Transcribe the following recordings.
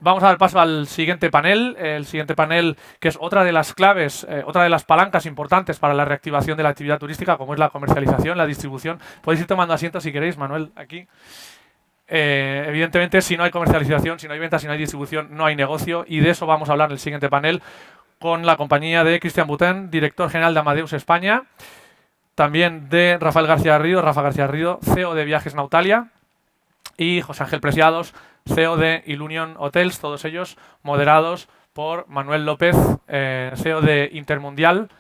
Vamos a dar paso al siguiente panel. El siguiente panel, que es otra de las claves, otra de las palancas importantes para la reactivación de la actividad turística, como es la comercialización, la distribución. Podéis ir tomando asiento si queréis, Manuel, aquí. Evidentemente, si no hay comercialización, si no hay ventas, si no hay distribución, no hay negocio. Y de eso vamos a hablar en el siguiente panel con la compañía de Cristian Butén, director general de Amadeus España. También de Rafa García Garrido, CEO de Viajes Nautalia. Y José Ángel Preciados, CEO de Ilunion Hotels, todos ellos moderados por Manuel López, CEO de Intermundial,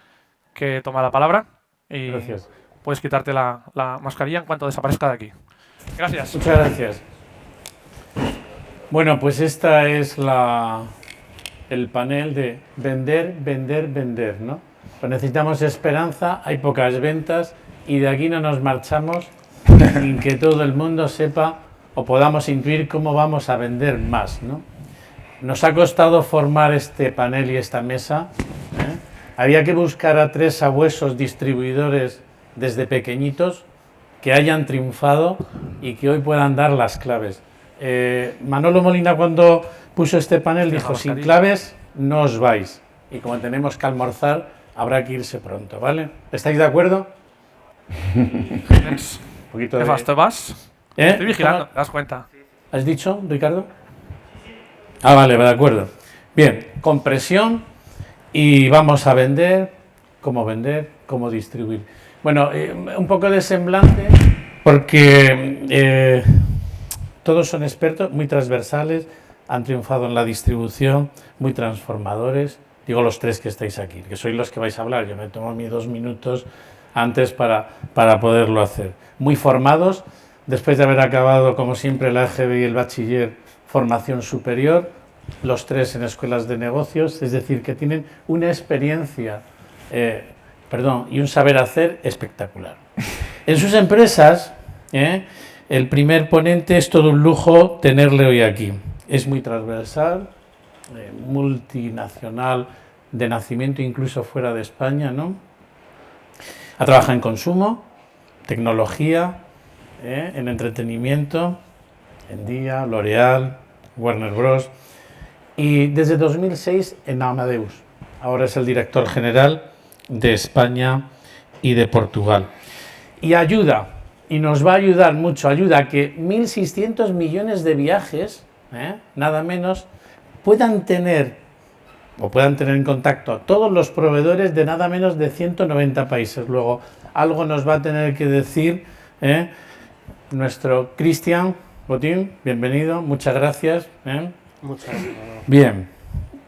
que toma la palabra. Y gracias. Puedes quitarte la mascarilla en cuanto desaparezca de aquí. Gracias. Muchas gracias. Bueno, pues esta es el panel de vender, vender, vender, ¿no? Pues necesitamos esperanza, hay pocas ventas y de aquí no nos marchamos sin que todo el mundo sepa o podamos intuir cómo vamos a vender más, ¿no? Nos ha costado formar este panel y esta mesa, ¿eh? Había que buscar a 3 sabuesos distribuidores desde pequeñitos que hayan triunfado y que hoy puedan dar las claves. Manolo Molina, cuando puso este panel, dijo: sin claves no os vais, y como tenemos que almorzar habrá que irse pronto, ¿vale? ¿Estáis de acuerdo? ¿Qué vas? ¿Te vas? Estoy vigilando, ¿te das cuenta? ¿Has dicho, Ricardo? Ah, vale, de acuerdo. Bien, compresión y vamos a vender, cómo distribuir. Bueno, un poco de semblante, porque todos son expertos, muy transversales, han triunfado en la distribución, muy transformadores. Digo los 3 que estáis aquí, que sois los que vais a hablar. Yo me tomo mis 2 minutos antes para poderlo hacer. Muy formados, después de haber acabado, como siempre, la EGB y el bachiller, formación superior, los 3 en escuelas de negocios, es decir, que tienen una experiencia, y un saber hacer espectacular. En sus empresas, el primer ponente es todo un lujo tenerle hoy aquí. Es muy transversal, multinacional de nacimiento, incluso fuera de España, ¿no? Ha trabajado en consumo, tecnología, en entretenimiento, en Día, L'Oréal, Warner Bros. Y desde 2006 en Amadeus. Ahora es el director general de España y de Portugal. Y ayuda, y nos va a ayudar mucho, ayuda a que 1.600 millones de viajes, nada menos, puedan tener en contacto a todos los proveedores de nada menos de 190 países. Luego, algo nos va a tener que decir nuestro Cristian Butén, bienvenido, muchas gracias. Muchas gracias. Bien,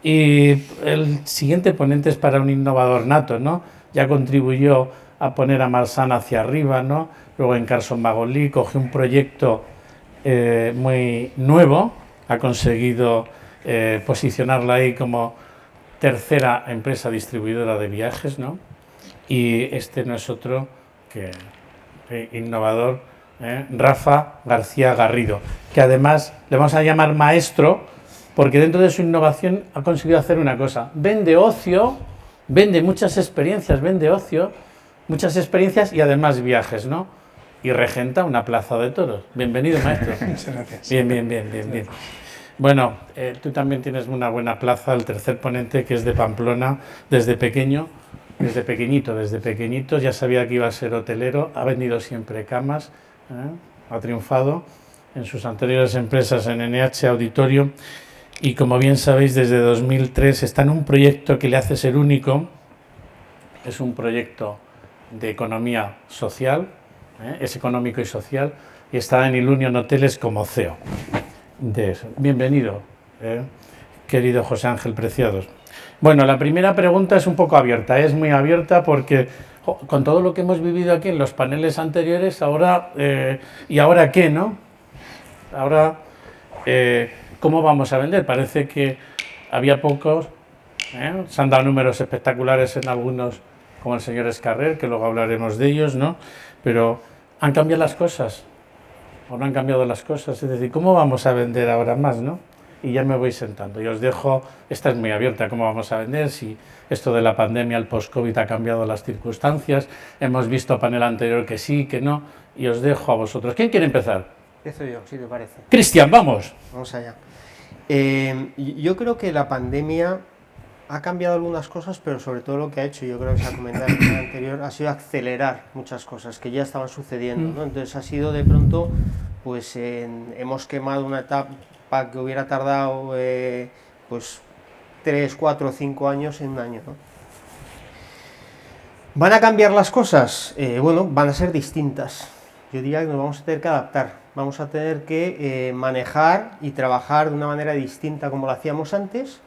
y el siguiente ponente es para un innovador nato, ¿no? Ya contribuyó a poner a Marsan hacia arriba, ¿no? Luego en Carson Magolí cogió un proyecto muy nuevo, ha conseguido posicionarla ahí como tercera empresa distribuidora de viajes, ¿no? Y este no es otro que innovador, Rafa García Garrido, que además le vamos a llamar maestro, porque dentro de su innovación ha conseguido hacer una cosa: vende ocio, vende muchas experiencias, muchas experiencias y además viajes, ¿no? Y regenta una plaza de toros. Bienvenido, maestro. Muchas gracias. Bien. Bueno, tú también tienes una buena plaza, el tercer ponente, que es de Pamplona, desde pequeñito, ya sabía que iba a ser hotelero, ha vendido siempre camas, ha triunfado en sus anteriores empresas en NH Auditorio. Y como bien sabéis, desde 2003 está en un proyecto que le hace ser único. Es un proyecto de economía social, es económico y social, y está en Ilunion Hoteles como CEO de eso. Bienvenido, querido José Ángel Preciados. Bueno, la primera pregunta es un poco abierta, es muy abierta porque con todo lo que hemos vivido aquí en los paneles anteriores, ahora, ¿y ahora qué, no? Ahora, ¿cómo vamos a vender? Parece que había pocos, se han dado números espectaculares en algunos, como el señor Escarrer, que luego hablaremos de ellos, ¿no? Pero ¿han cambiado las cosas? ¿O no han cambiado las cosas? Es decir, ¿cómo vamos a vender ahora más, no? Y ya me voy sentando. Y os dejo, esta es muy abierta, ¿cómo vamos a vender? Si esto de la pandemia, el post-COVID ha cambiado las circunstancias. Hemos visto panel anterior que sí, que no. Y os dejo a vosotros. ¿Quién quiere empezar? Empiezo yo, si te parece. Cristian, vamos. Vamos allá. Yo creo que la pandemia ha cambiado algunas cosas, pero sobre todo lo que ha hecho, yo creo que se ha comentado en el anterior, ha sido acelerar muchas cosas que ya estaban sucediendo, ¿no? Entonces ha sido de pronto, pues hemos quemado una etapa que hubiera tardado pues 3, 4, 5 años en un año, ¿no? ¿Van a cambiar las cosas? Bueno, van a ser distintas. Yo diría que nos vamos a tener que adaptar, vamos a tener que manejar y trabajar de una manera distinta como lo hacíamos antes.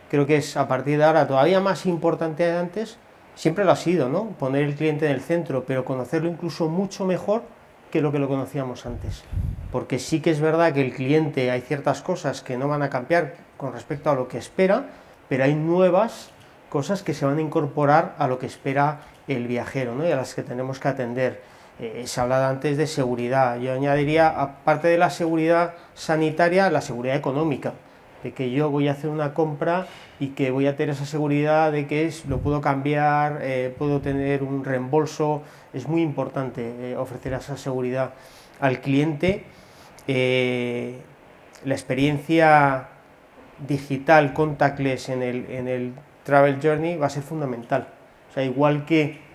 Creo que es a partir de ahora todavía más importante de antes, siempre lo ha sido, ¿no? Poner el cliente en el centro, pero conocerlo incluso mucho mejor que lo conocíamos antes. Porque sí que es verdad que el cliente hay ciertas cosas que no van a cambiar con respecto a lo que espera, pero hay nuevas cosas que se van a incorporar a lo que espera el viajero, ¿no? Y a las que tenemos que atender. Se hablaba antes de seguridad, yo añadiría, aparte de la seguridad sanitaria, la seguridad económica, de que yo voy a hacer una compra y que voy a tener esa seguridad de que lo puedo cambiar, puedo tener un reembolso. Es muy importante ofrecer esa seguridad al cliente. La experiencia digital contactless en el Travel Journey va a ser fundamental. O sea, igual que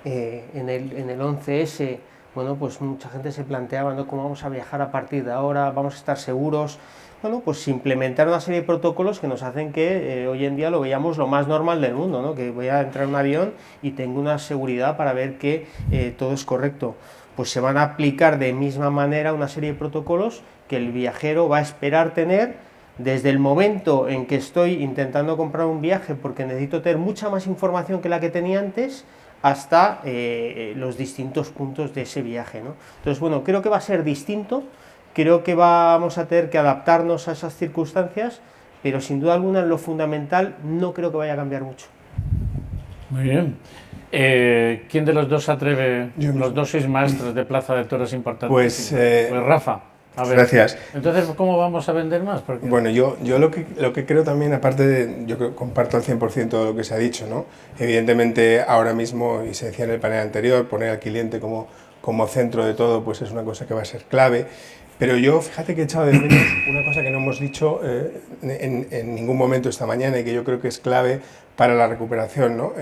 en el 11S, bueno, pues mucha gente se planteaba, ¿no?, cómo vamos a viajar a partir de ahora, vamos a estar seguros. Bueno, pues implementar una serie de protocolos que nos hacen que hoy en día lo veamos lo más normal del mundo, ¿no? Que voy a entrar en un avión y tengo una seguridad para ver que todo es correcto. Pues se van a aplicar de misma manera una serie de protocolos que el viajero va a esperar tener desde el momento en que estoy intentando comprar un viaje porque necesito tener mucha más información que la que tenía antes, hasta los distintos puntos de ese viaje, ¿no? Entonces, bueno, creo que va a ser distinto, creo que vamos a tener que adaptarnos a esas circunstancias, pero sin duda alguna en lo fundamental no creo que vaya a cambiar mucho. Muy bien. ¿Quién de los dos se atreve? Los dos sois maestros de Plaza de Toros importantes. Pues Rafa. A ver, gracias. Entonces, ¿cómo vamos a vender más? Porque... Bueno, yo lo que creo también, aparte de, yo creo, comparto al 100% de lo que se ha dicho, ¿no? Evidentemente, ahora mismo, y se decía en el panel anterior, poner al cliente como centro de todo, pues es una cosa que va a ser clave. Pero yo, fíjate que he echado de menos una cosa que no hemos dicho en ningún momento esta mañana y que yo creo que es clave para la recuperación, ¿no?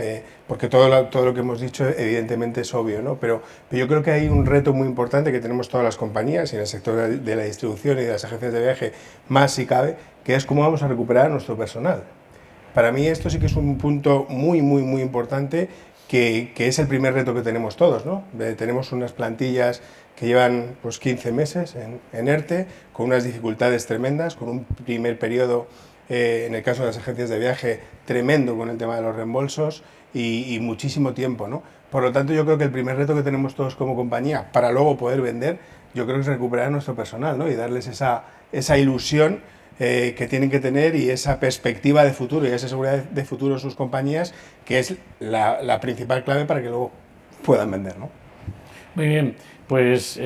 Porque todo lo que hemos dicho evidentemente es obvio, ¿no? Pero yo creo que hay un reto muy importante que tenemos todas las compañías y en el sector de la distribución y de las agencias de viaje más si cabe, que es cómo vamos a recuperar a nuestro personal. Para mí esto sí que es un punto muy importante que es el primer reto que tenemos todos, ¿no? Tenemos unas plantillas que llevan pues 15 meses en ERTE, con unas dificultades tremendas, con un primer periodo, en el caso de las agencias de viaje, tremendo con el tema de los reembolsos y muchísimo tiempo, ¿no? Por lo tanto, yo creo que el primer reto que tenemos todos como compañía, para luego poder vender, yo creo que es recuperar a nuestro personal, ¿no? Y darles esa ilusión que tienen que tener y esa perspectiva de futuro y esa seguridad de futuro en sus compañías, que es la principal clave para que luego puedan vender, ¿no? Muy bien, pues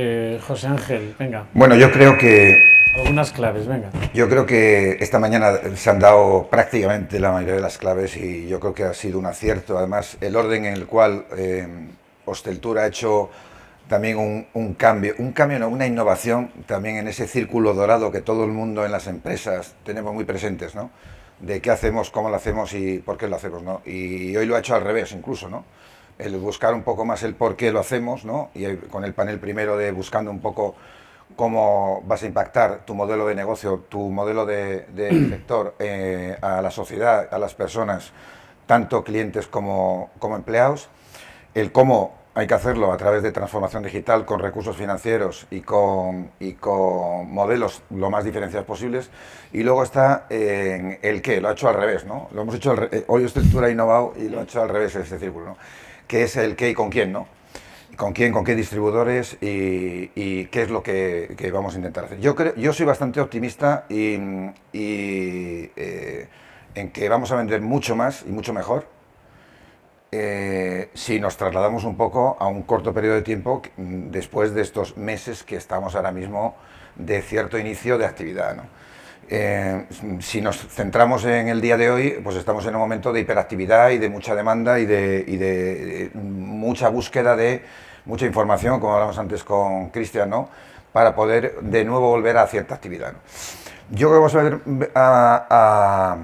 José Ángel, venga. Bueno, yo creo que... Algunas claves, venga. Yo creo que esta mañana se han dado prácticamente la mayoría de las claves y yo creo que ha sido un acierto. Además, el orden en el cual Hosteltur ha hecho también un cambio, no, una innovación también en ese círculo dorado que todo el mundo en las empresas tenemos muy presentes, ¿no? De qué hacemos, cómo lo hacemos y por qué lo hacemos, ¿no? Y hoy lo ha hecho al revés incluso, ¿no? El buscar un poco más el por qué lo hacemos, ¿no? Y con el panel primero de buscando un poco cómo vas a impactar tu modelo de negocio, tu modelo de sector a la sociedad, a las personas, tanto clientes como empleados, el cómo hay que hacerlo a través de transformación digital con recursos financieros y con modelos lo más diferenciados posibles, y luego está el qué, lo ha hecho al revés, ¿no? Lo hemos hecho hoy Hosteltur ha innovado y lo ha hecho al revés este círculo, ¿no? Que es el qué y con quién, ¿no? Con quién, con qué distribuidores y qué es lo que vamos a intentar hacer. Yo soy bastante optimista en que vamos a vender mucho más y mucho mejor si nos trasladamos un poco a un corto periodo de tiempo después de estos meses que estamos ahora mismo de cierto inicio de actividad, ¿no? Si nos centramos en el día de hoy, pues estamos en un momento de hiperactividad y de mucha demanda y de mucha búsqueda de mucha información, como hablamos antes con Cristian, ¿no? Para poder de nuevo volver a cierta actividad, ¿no? Yo creo que vamos a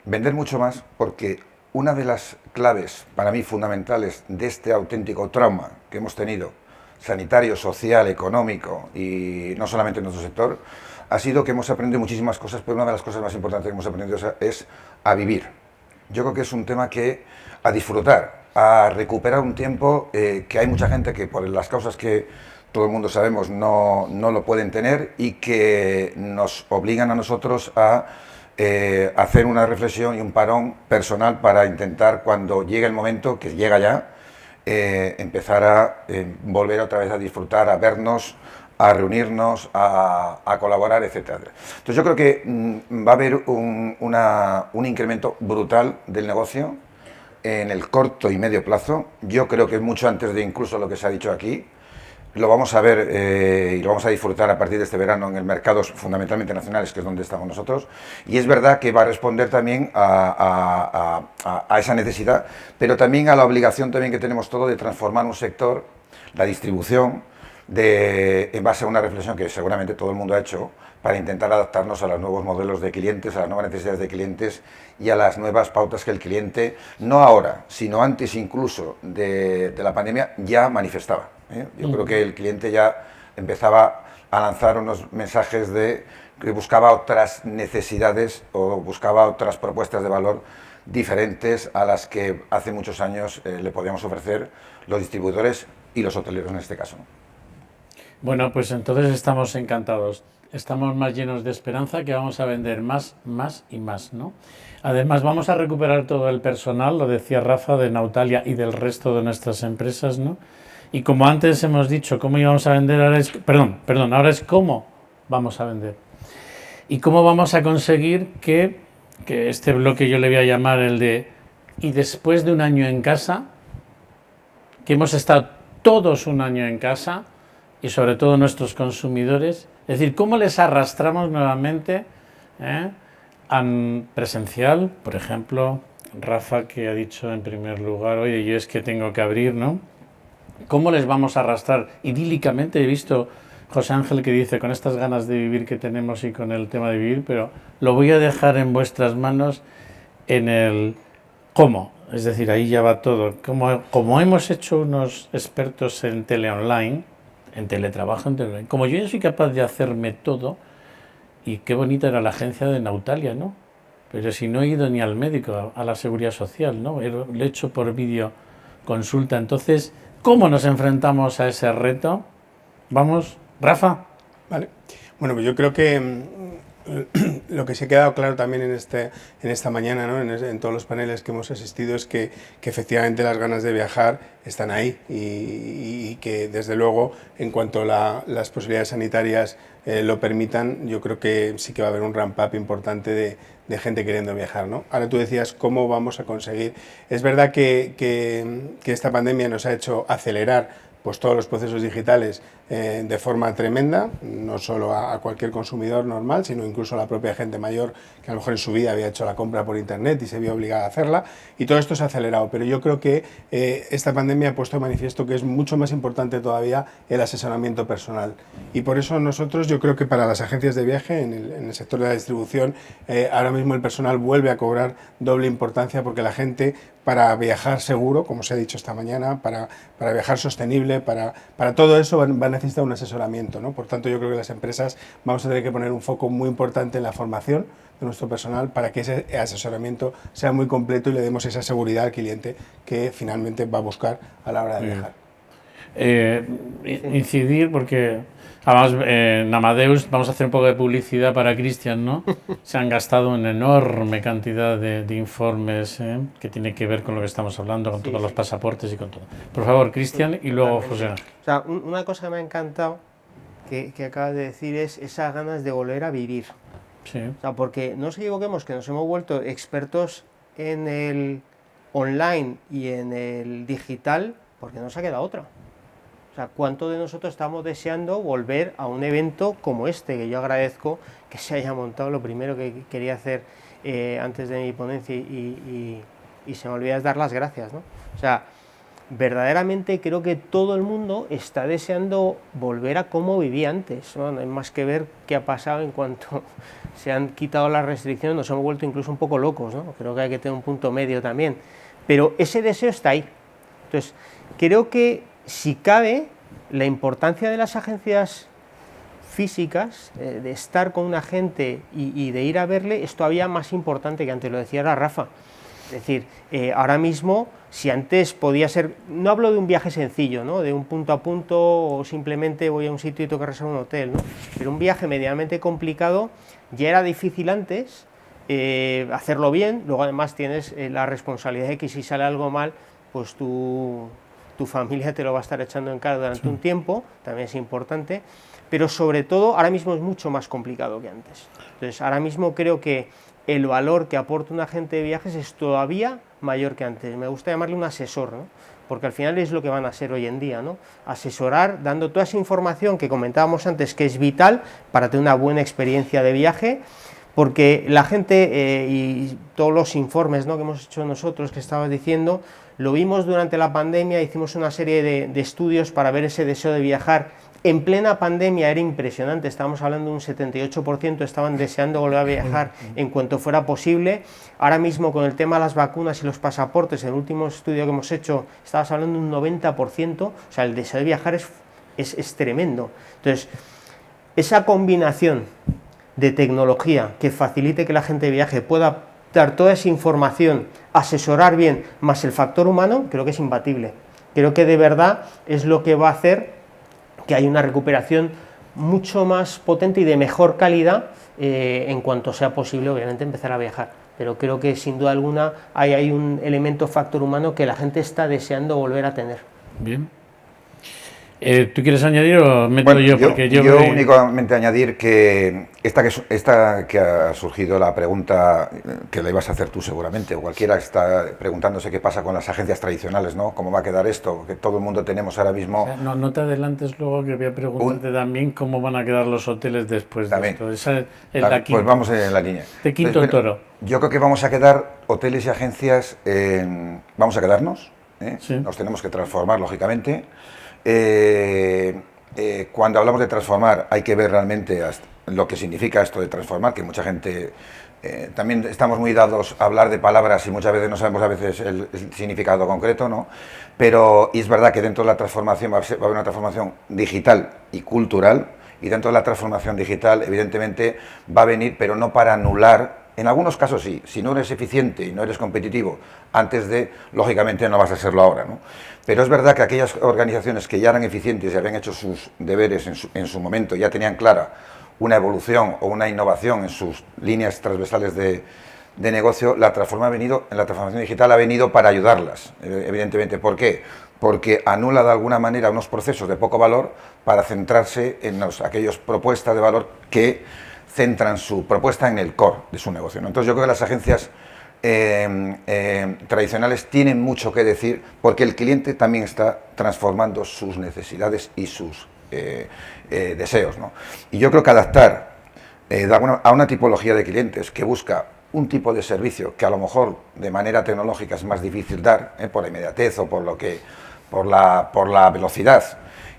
vender mucho más, porque una de las claves para mí fundamentales de este auténtico trauma que hemos tenido, sanitario, social, económico y no solamente en nuestro sector, ha sido que hemos aprendido muchísimas cosas, pero una de las cosas más importantes que hemos aprendido es a vivir. Yo creo que es un tema a disfrutar, a recuperar un tiempo que hay mucha gente que por las causas que todo el mundo sabemos no lo pueden tener y que nos obligan a nosotros a hacer una reflexión y un parón personal para intentar, cuando llegue el momento, que llega ya, empezar a volver otra vez a disfrutar, a vernos, a reunirnos, a colaborar, etc. Entonces yo creo que va a haber un incremento brutal del negocio en el corto y medio plazo. Yo creo que es mucho antes de incluso lo que se ha dicho aquí. Lo vamos a ver y lo vamos a disfrutar a partir de este verano en mercados fundamentalmente nacionales, que es donde estamos nosotros. Y es verdad que va a responder también a esa necesidad, pero también a la obligación también que tenemos todos de transformar un sector, la distribución, en base a una reflexión que seguramente todo el mundo ha hecho, para intentar adaptarnos a los nuevos modelos de clientes, a las nuevas necesidades de clientes y a las nuevas pautas que el cliente, no ahora, sino antes incluso de la pandemia, ya manifestaba. Yo creo que el cliente ya empezaba a lanzar unos mensajes que buscaba otras necesidades o buscaba otras propuestas de valor diferentes a las que hace muchos años le podíamos ofrecer los distribuidores y los hoteleros en este caso. Bueno, pues entonces estamos encantados. Estamos más llenos de esperanza que vamos a vender más y más, ¿no? Además, vamos a recuperar todo el personal, lo decía Rafa, de Nautalia y del resto de nuestras empresas, ¿no? Y como antes hemos dicho, cómo íbamos a vender, ahora es... Perdón, ahora es cómo vamos a vender. Y cómo vamos a conseguir que este bloque yo le voy a llamar el de... Y después de un año en casa, que hemos estado todos un año en casa, y sobre todo nuestros consumidores, es decir, cómo les arrastramos nuevamente a presencial, por ejemplo, Rafa, que ha dicho en primer lugar, oye, yo es que tengo que abrir, ¿no? ¿Cómo les vamos a arrastrar? Idílicamente he visto José Ángel que dice, con estas ganas de vivir que tenemos y con el tema de vivir, pero lo voy a dejar en vuestras manos en el cómo. Es decir, ahí ya va todo. Como hemos hecho unos expertos en teleonline, en teletrabajo, en teleonline, como yo ya soy capaz de hacerme todo, y qué bonita era la agencia de Nautalia, ¿no? Pero si no he ido ni al médico, a la seguridad social, ¿no? Lo he hecho por videoconsulta. Entonces, ¿cómo nos enfrentamos a ese reto? Vamos, Rafa. Vale. Bueno, pues yo creo que lo que se ha quedado claro también en esta mañana, ¿no? en todos los paneles que hemos asistido, es que efectivamente las ganas de viajar están ahí y que desde luego, en cuanto las posibilidades sanitarias lo permitan, yo creo que sí que va a haber un ramp up importante de gente queriendo viajar, ¿no? Ahora tú decías cómo vamos a conseguir. Es verdad que esta pandemia nos ha hecho acelerar pues todos los procesos digitales de forma tremenda, no solo a cualquier consumidor normal, sino incluso a la propia gente mayor que a lo mejor en su vida había hecho la compra por internet y se vio obligada a hacerla, y todo esto se ha acelerado, pero yo creo que esta pandemia ha puesto de manifiesto que es mucho más importante todavía el asesoramiento personal, y por eso nosotros, yo creo que para las agencias de viaje, en el sector de la distribución, ahora mismo el personal vuelve a cobrar doble importancia, porque la gente, para viajar seguro, como se ha dicho esta mañana, para viajar sostenible, para todo eso va a necesitar un asesoramiento, ¿no? Por tanto, yo creo que las empresas vamos a tener que poner un foco muy importante en la formación de nuestro personal para que ese asesoramiento sea muy completo y le demos esa seguridad al cliente que finalmente va a buscar a la hora de viajar. Incidir, porque además en Amadeus vamos a hacer un poco de publicidad para Cristian, ¿no? Se han gastado una enorme cantidad de informes que tiene que ver con lo que estamos hablando, con todos los pasaportes y con todo. Por favor, Cristian, y luego José Ángel. O sea, una cosa que me ha encantado que acabas de decir es esas ganas de volver a vivir. Sí. O sea, porque no nos equivoquemos que nos hemos vuelto expertos en el online y en el digital porque no se ha quedado otra. O sea, ¿cuánto de nosotros estamos deseando volver a un evento como este? Que yo agradezco que se haya montado. Lo primero que quería hacer antes de mi ponencia y se me olvida es dar las gracias, ¿no? O sea, verdaderamente creo que todo el mundo está deseando volver a cómo vivía antes, ¿no? No hay más que ver qué ha pasado en cuanto se han quitado las restricciones, nos hemos vuelto incluso un poco locos, ¿no? Creo que hay que tener un punto medio también, pero ese deseo está ahí. Entonces, creo que si cabe, la importancia de las agencias físicas, de estar con una gente y de ir a verle, es todavía más importante que antes, lo decía ahora Rafa. Es decir, ahora mismo, si antes podía ser, no hablo de un viaje sencillo, ¿no? De un punto a punto o simplemente voy a un sitio y tengo que reservar un hotel, ¿no? Pero un viaje medianamente complicado ya era difícil antes hacerlo bien, luego además tienes la responsabilidad de que si sale algo mal, pues tu familia te lo va a estar echando en cara durante un tiempo, también es importante, pero sobre todo ahora mismo es mucho más complicado que antes. Entonces ahora mismo creo que el valor que aporta un agente de viajes es todavía mayor que antes. Me gusta llamarle un asesor, ¿no? Porque al final es lo que van a ser hoy en día, ¿no? Asesorar, dando toda esa información que comentábamos antes, que es vital para tener una buena experiencia de viaje, porque la gente y todos los informes, ¿no?, que hemos hecho nosotros, que estabas diciendo, lo vimos durante la pandemia, hicimos una serie de estudios para ver ese deseo de viajar. En plena pandemia era impresionante, estábamos hablando de un 78%, estaban deseando volver a viajar en cuanto fuera posible. Ahora mismo con el tema de las vacunas y los pasaportes, en el último estudio que hemos hecho, estabas hablando de un 90%, o sea, el deseo de viajar es tremendo. Entonces, esa combinación de tecnología que facilite que la gente viaje, pueda dar toda esa información, asesorar bien, más el factor humano, creo que es imbatible. Creo que de verdad es lo que va a hacer que haya una recuperación mucho más potente y de mejor calidad en cuanto sea posible, obviamente, empezar a viajar. Pero creo que sin duda alguna hay un elemento factor humano que la gente está deseando volver a tener. Bien. ¿Tú quieres añadir o meto Bueno, yo? Porque yo únicamente añadir que esta que ha surgido la pregunta, que la ibas a hacer tú seguramente, o cualquiera está preguntándose qué pasa con las agencias tradicionales, ¿no? ¿Cómo va a quedar esto? Que todo el mundo tenemos ahora mismo... O sea, no te adelantes luego, que voy a preguntarte también cómo van a quedar los hoteles después de esto. Esa es la quinta. Pues vamos en la línea. De quinto en toro. Yo creo que vamos a quedar, hoteles y agencias, vamos a quedarnos, Sí. Nos tenemos que transformar, lógicamente. Cuando hablamos de transformar, hay que ver realmente lo que significa esto de transformar, que mucha gente también estamos muy dados a hablar de palabras y muchas veces no sabemos el significado concreto, ¿no? Pero es verdad que dentro de la transformación va a haber una transformación digital y cultural, y dentro de la transformación digital evidentemente va a venir, pero no para anular. En algunos casos sí, si no eres eficiente y no eres competitivo antes de, lógicamente no vas a serlo ahora, ¿no? Pero es verdad que aquellas organizaciones que ya eran eficientes y habían hecho sus deberes en su momento, ya tenían clara una evolución o una innovación en sus líneas transversales de negocio, la transformación digital ha venido para ayudarlas, evidentemente. ¿Por qué? Porque anula de alguna manera unos procesos de poco valor para centrarse en aquellas propuestas de valor que centran su propuesta en el core de su negocio, ¿no? Entonces yo creo que las agencias tradicionales tienen mucho que decir, porque el cliente también está transformando sus necesidades y sus deseos, ¿no? Y yo creo que adaptar a una tipología de clientes que busca un tipo de servicio que a lo mejor de manera tecnológica es más difícil dar, por la inmediatez o por la velocidad,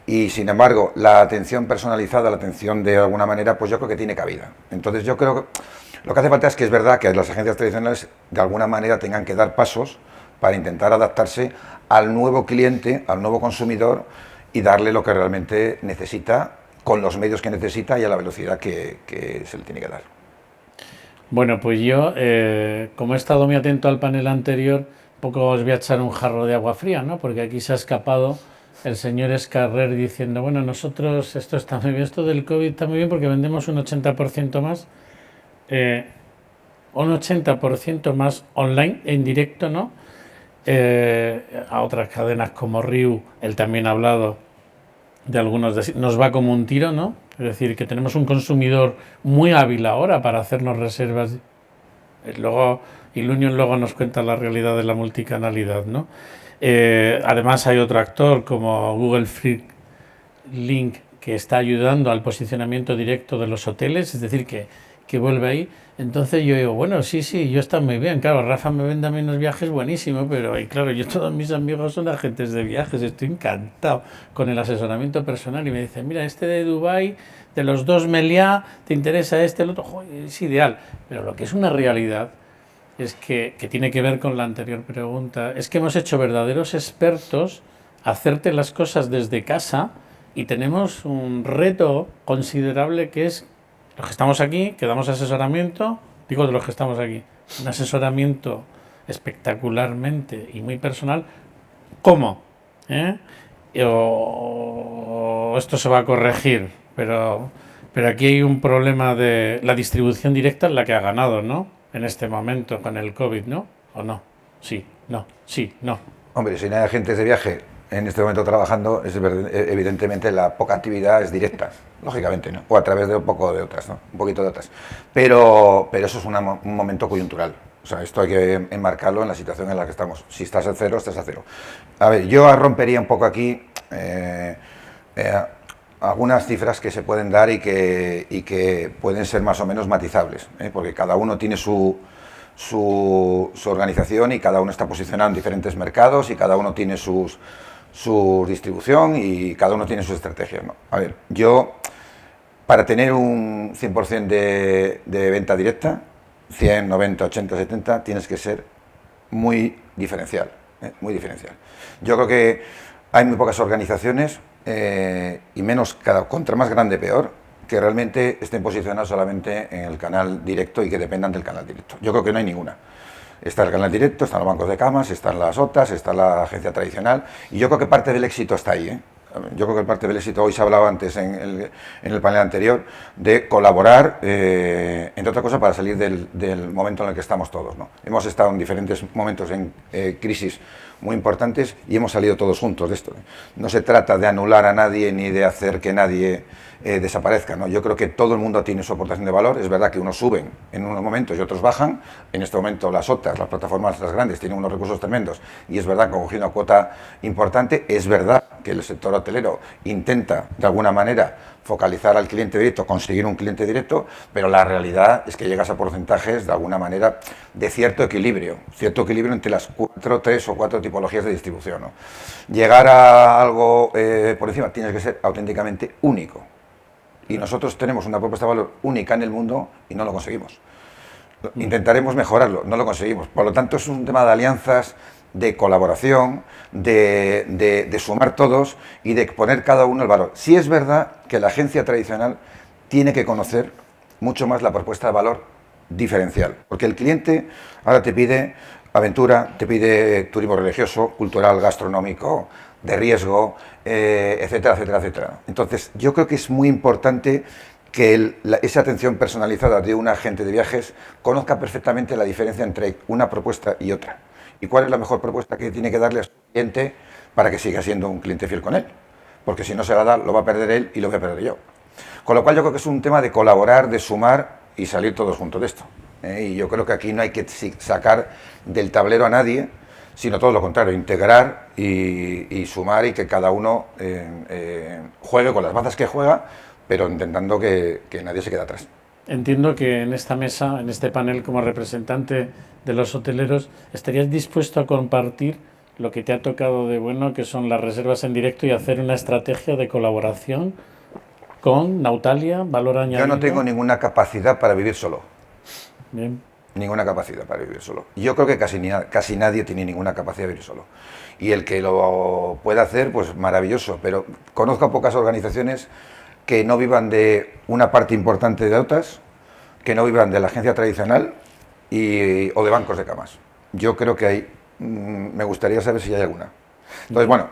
y sin embargo la atención personalizada, la atención de alguna manera, pues yo creo que tiene cabida. Entonces yo creo que lo que hace falta es que es verdad que las agencias tradicionales de alguna manera tengan que dar pasos para intentar adaptarse al nuevo cliente, al nuevo consumidor, y darle lo que realmente necesita, con los medios que necesita y a la velocidad que se le tiene que dar. Bueno, pues yo, como he estado muy atento al panel anterior, poco os voy a echar un jarro de agua fría, ¿no? Porque aquí se ha escapado el señor Escarrer diciendo, bueno, nosotros, esto está muy bien, esto del COVID está muy bien porque vendemos un 80% más, un 80% más online, en directo, ¿no? A otras cadenas como Riu, él también ha hablado de algunos, nos va como un tiro, ¿no? Es decir, que tenemos un consumidor muy hábil ahora para hacernos reservas. Luego, Ilunion luego nos cuenta la realidad de la multicanalidad, ¿no? Además hay otro actor como Google Free Link que está ayudando al posicionamiento directo de los hoteles, es decir, que que vuelve ahí. Entonces yo digo, bueno, sí, yo está muy bien. Claro, Rafa me vende a mí unos viajes buenísimo, pero y claro, yo todos mis amigos son agentes de viajes, estoy encantado con el asesoramiento personal y me dicen, mira, este de Dubái, de los 2 Meliá, ¿te interesa este, el otro? Joder, es ideal. Pero lo que es una realidad es que tiene que ver con la anterior pregunta, es que hemos hecho verdaderos expertos hacerte las cosas desde casa y tenemos un reto considerable que es los que estamos aquí, que damos asesoramiento, digo de los que estamos aquí, un asesoramiento espectacularmente y muy personal, ¿cómo? O esto se va a corregir, pero aquí hay un problema de la distribución directa en la que ha ganado, ¿no? En este momento con el COVID, ¿no? ¿O no? Sí, no, sí, no. Hombre, si no hay agentes de viaje en este momento trabajando, evidentemente la poca actividad es directa, lógicamente, ¿no? O a través de un poco de otras, ¿no? Un poquito de otras. Pero eso es un momento coyuntural. O sea, esto hay que enmarcarlo en la situación en la que estamos. Si estás a cero, estás a cero. A ver, yo rompería un poco aquí algunas cifras que se pueden dar y que pueden ser más o menos matizables, porque cada uno tiene su organización y cada uno está posicionado en diferentes mercados y cada uno tiene su distribución y cada uno tiene sus estrategias, ¿no? A ver, yo, para tener un 100% de venta directa, 100, 90, 80, 70, tienes que ser muy diferencial, muy diferencial. Yo creo que hay muy pocas organizaciones y menos, contra más grande peor, que realmente estén posicionadas solamente en el canal directo y que dependan del canal directo. Yo creo que no hay ninguna. Está el canal directo, están los bancos de camas, están las OTAs, está la agencia tradicional y yo creo que parte del éxito está ahí, ¿eh? Yo creo que parte del éxito, hoy se ha hablado antes en el panel anterior, de colaborar, entre otras cosas, para salir del momento en el que estamos todos, ¿no? Hemos estado en diferentes momentos en crisis muy importantes y hemos salido todos juntos de esto, ¿eh? No se trata de anular a nadie ni de hacer que nadie desaparezca, ¿no? Yo creo que todo el mundo tiene su aportación de valor. Es verdad que unos suben en unos momentos y otros bajan. En este momento las OTAs, las plataformas las grandes, tienen unos recursos tremendos y es verdad que han cogido una cuota importante. Es verdad que el sector hotelero intenta de alguna manera focalizar al cliente directo, conseguir un cliente directo, pero la realidad es que llegas a porcentajes de alguna manera de cierto equilibrio entre las 3 o 4 tipologías de distribución, ¿no? Llegar a algo por encima tienes que ser auténticamente único. Y nosotros tenemos una propuesta de valor única en el mundo y no lo conseguimos. Intentaremos mejorarlo, no lo conseguimos. Por lo tanto, es un tema de alianzas, de colaboración, de sumar todos y de poner cada uno el valor. Sí es verdad que la agencia tradicional tiene que conocer mucho más la propuesta de valor diferencial, porque el cliente ahora te pide aventura, te pide turismo religioso, cultural, gastronómico, de riesgo, etcétera, etcétera, etcétera. Entonces, yo creo que es muy importante que esa atención personalizada de un agente de viajes conozca perfectamente la diferencia entre una propuesta y otra. Y cuál es la mejor propuesta que tiene que darle a su cliente para que siga siendo un cliente fiel con él. Porque si no se la da, lo va a perder él y lo voy a perder yo. Con lo cual yo creo que es un tema de colaborar, de sumar y salir todos juntos de esto. Y yo creo que aquí no hay que sacar del tablero a nadie, sino todo lo contrario, integrar y sumar y que cada uno juegue con las bazas que juega, pero intentando que nadie se quede atrás. Entiendo que en esta mesa, en este panel, como representante de los hoteleros, estarías dispuesto a compartir lo que te ha tocado de bueno, que son las reservas en directo y hacer una estrategia de colaboración con Nautalia, valor añadido. Yo no tengo ninguna capacidad para vivir solo. Bien. Ninguna capacidad para vivir solo. Yo creo que casi nadie tiene ninguna capacidad de vivir solo. Y el que lo pueda hacer, pues maravilloso. Pero conozco a pocas organizaciones que no vivan de una parte importante de OTAs, que no vivan de la agencia tradicional o de bancos de camas. Yo creo que hay, me gustaría saber si hay alguna. Entonces, bueno,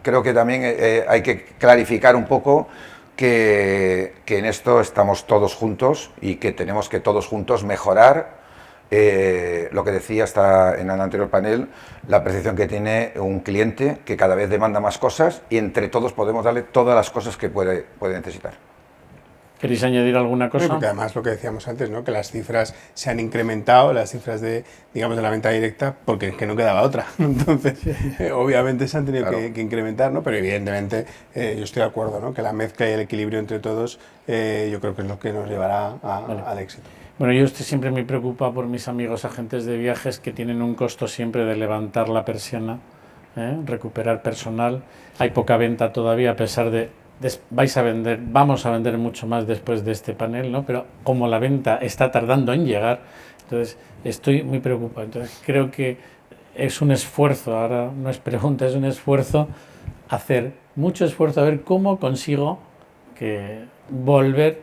creo que también hay que clarificar un poco que en esto estamos todos juntos y que tenemos que todos juntos mejorar lo que decía hasta en el anterior panel, la percepción que tiene un cliente que cada vez demanda más cosas y entre todos podemos darle todas las cosas que puede necesitar. ¿Queréis añadir alguna cosa? Porque además lo que decíamos antes, ¿no? Que las cifras se han incrementado, las cifras de, digamos, de la venta directa, porque es que no quedaba otra. Entonces, obviamente se han tenido que incrementar, ¿no? Pero evidentemente yo estoy de acuerdo, ¿no? Que la mezcla y el equilibrio entre todos yo creo que es lo que nos llevará al éxito. Bueno, yo siempre me preocupa por mis amigos agentes de viajes que tienen un costo siempre de levantar la persiana, recuperar personal. Hay poca venta todavía, a pesar de vamos a vender mucho más después de este panel, ¿no? Pero como la venta está tardando en llegar, entonces estoy muy preocupado. Entonces creo que es un esfuerzo, ahora no es pregunta, es un esfuerzo, hacer mucho esfuerzo a ver cómo consigo que volver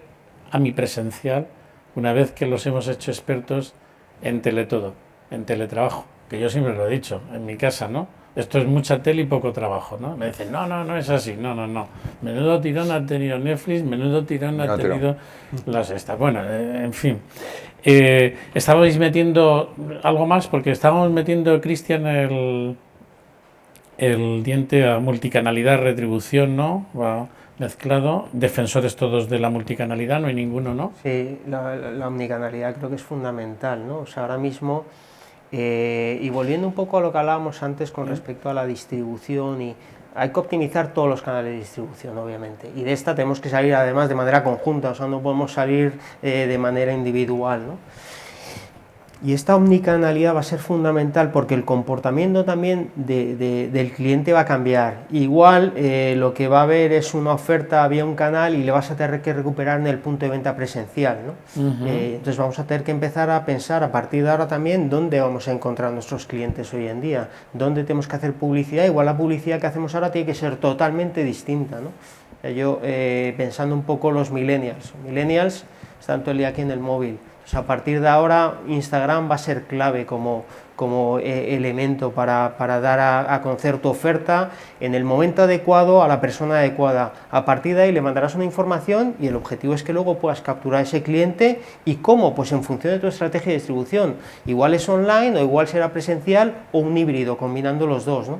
a mi presencial una vez que los hemos hecho expertos en teletodo, en teletrabajo, que yo siempre lo he dicho, en mi casa, ¿no? Esto es mucha tele y poco trabajo, ¿no? Me dicen, no es así, no. Menudo tirón ha tenido Netflix, menudo tirón ha tenido las estas. Bueno, en fin. Estabais metiendo algo más, porque estábamos metiendo, Cristian, el diente a multicanalidad, retribución, ¿no? Va mezclado. Defensores todos de la multicanalidad, no hay ninguno, ¿no? Sí, la omnicanalidad creo que es fundamental, ¿no? O sea, ahora mismo... y volviendo un poco a lo que hablábamos antes con respecto a la distribución, y hay que optimizar todos los canales de distribución, obviamente, y de esta tenemos que salir además de manera conjunta, o sea, no podemos salir de manera individual, ¿no? Y esta omnicanalidad va a ser fundamental porque el comportamiento también del cliente va a cambiar. Igual lo que va a haber es una oferta vía un canal y le vas a tener que recuperar en el punto de venta presencial, ¿no? Entonces vamos a tener que empezar a pensar a partir de ahora también dónde vamos a encontrar a nuestros clientes hoy en día, dónde tenemos que hacer publicidad. Igual la publicidad que hacemos ahora tiene que ser totalmente distinta, ¿no? Yo pensando un poco los millennials están todo el día aquí en el móvil. O sea, a partir de ahora Instagram va a ser clave como elemento para dar a conocer tu oferta en el momento adecuado a la persona adecuada. A partir de ahí le mandarás una información y el objetivo es que luego puedas capturar a ese cliente. ¿Y cómo? Pues en función de tu estrategia de distribución. Igual es online o igual será presencial o un híbrido, combinando los dos, ¿no?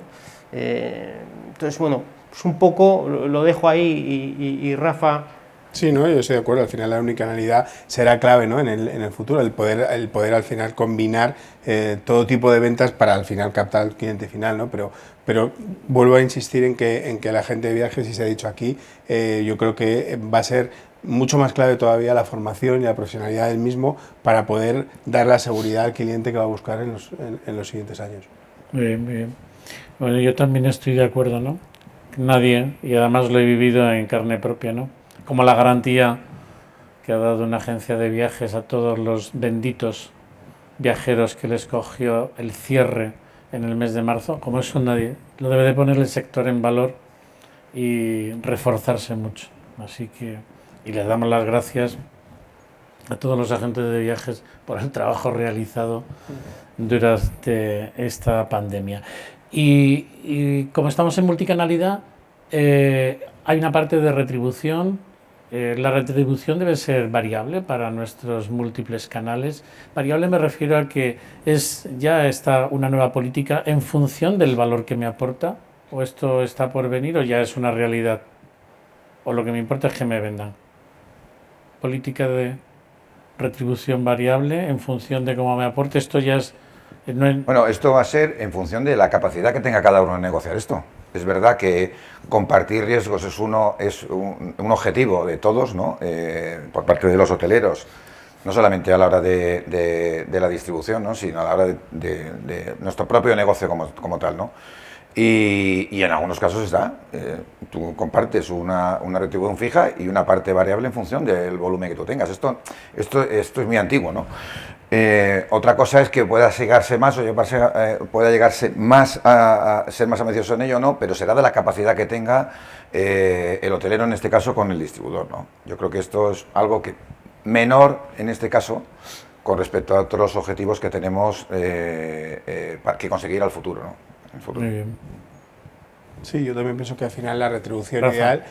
Entonces, bueno, pues un poco lo dejo ahí y Rafa... Sí, no, yo estoy de acuerdo. Al final la omnicanalidad será clave, ¿no? en el futuro, el poder al final combinar todo tipo de ventas para al final captar al cliente final, ¿no? Pero vuelvo a insistir en que la gente de viajes, y se ha dicho aquí, yo creo que va a ser mucho más clave todavía la formación y la profesionalidad del mismo para poder dar la seguridad al cliente que va a buscar en los siguientes años. Muy bien, muy bien. Bueno, yo también estoy de acuerdo, ¿no? Nadie, y además lo he vivido en carne propia, ¿no? Como la garantía que ha dado una agencia de viajes a todos los benditos viajeros que les cogió el cierre en el mes de marzo, como eso nadie. Lo debe de poner el sector en valor y reforzarse mucho. Así que, y les damos las gracias a todos los agentes de viajes por el trabajo realizado durante esta pandemia. Y como estamos en multicanalidad, hay una parte de retribución. La retribución debe ser variable para nuestros múltiples canales. Variable me refiero a que ya está una nueva política en función del valor que me aporta, o esto está por venir, o ya es una realidad, o lo que me importa es que me vendan. Política de retribución variable en función de cómo me aporte, esto ya es... Bueno, esto va a ser en función de la capacidad que tenga cada uno de negociar esto. Es verdad que compartir riesgos es un objetivo de todos, ¿no? Por parte de los hoteleros, no solamente a la hora de la distribución, ¿no? Sino a la hora de nuestro propio negocio como tal, ¿no? Y en algunos casos tú compartes una retribución fija y una parte variable en función del volumen que tú tengas. Esto es muy antiguo, ¿no? Otra cosa es que pueda llegarse más pueda llegarse más a ser más ambicioso en ello, ¿no? Pero será de la capacidad que tenga el hotelero, en este caso, con el distribuidor, ¿no? Yo creo que esto es algo menor, en este caso, con respecto a otros objetivos que tenemos que conseguir al futuro, ¿no? Muy bien. Sí, yo también pienso que al final la retribución Rafa. ideal,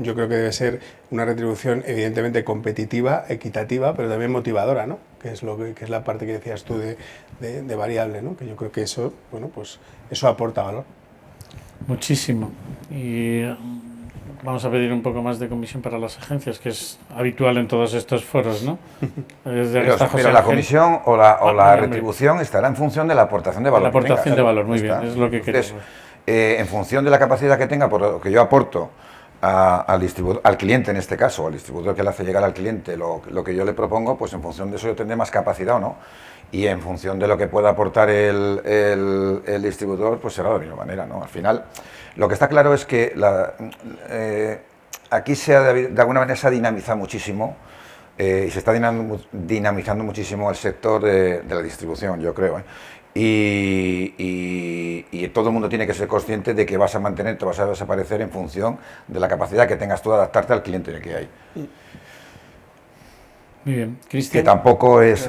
yo creo que debe ser una retribución evidentemente competitiva, equitativa, pero también motivadora, ¿no? Que es la parte que decías tú de variable, ¿no? Que yo creo que eso, bueno, pues eso aporta valor. Muchísimo. Y vamos a pedir un poco más de comisión para las agencias, que es habitual en todos estos foros, ¿no? Pero la comisión o la retribución estará en función de la aportación de valor. La aportación de valor, muy bien, es lo que queremos. En función de la capacidad que tenga, por lo que yo aporto al distribuidor, al cliente en este caso, al distribuidor que le hace llegar al cliente lo que yo le propongo, pues en función de eso yo tendré más capacidad o no. Y en función de lo que pueda aportar el distribuidor, pues será de la misma manera, ¿no? Al final, lo que está claro es que aquí de alguna manera se ha dinamizado muchísimo y se está dinamizando muchísimo el sector de la distribución, yo creo, ¿eh? Y todo el mundo tiene que ser consciente de que vas a mantener, te vas a desaparecer en función de la capacidad que tengas tú de adaptarte al cliente que hay. Muy bien, Cristian. Que tampoco es,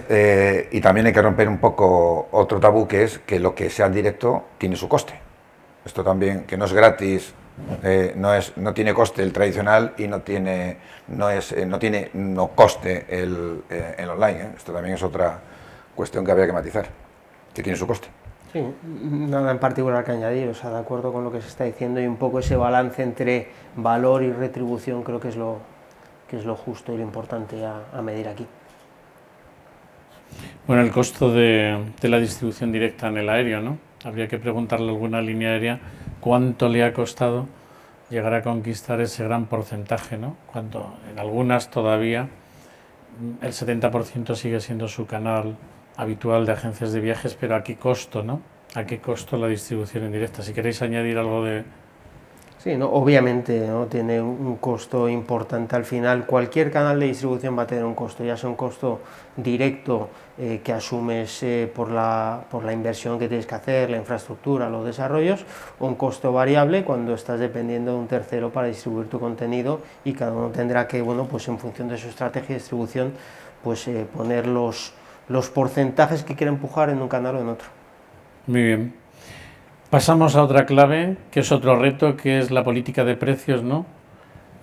y también hay que romper un poco otro tabú, que es que lo que sea en directo tiene su coste. Esto también, que no es gratis, no tiene coste el tradicional y no coste el online, ¿eh? Esto también es otra cuestión que habría que matizar, que tiene su coste. Sí, nada en particular que añadir, o sea, de acuerdo con lo que se está diciendo, y un poco ese balance entre valor y retribución creo que es lo justo y lo importante a medir aquí. Bueno, el costo de la distribución directa en el aéreo, ¿no? Habría que preguntarle a alguna línea aérea cuánto le ha costado llegar a conquistar ese gran porcentaje, ¿no? Cuando en algunas todavía el 70% sigue siendo su canal habitual de agencias de viajes, pero ¿a qué costo, no? ¿A qué costo la distribución en directa? Si queréis añadir algo de... Sí, ¿no? Obviamente, ¿no? Tiene un costo importante al final. Cualquier canal de distribución va a tener un costo, ya sea un costo directo que asumes por la inversión que tienes que hacer, la infraestructura, los desarrollos, o un costo variable cuando estás dependiendo de un tercero para distribuir tu contenido, y cada uno tendrá que, bueno, pues en función de su estrategia de distribución, pues poner los porcentajes que quiere empujar en un canal o en otro. Muy bien. Pasamos a otra clave, que es otro reto, que es la política de precios, ¿no?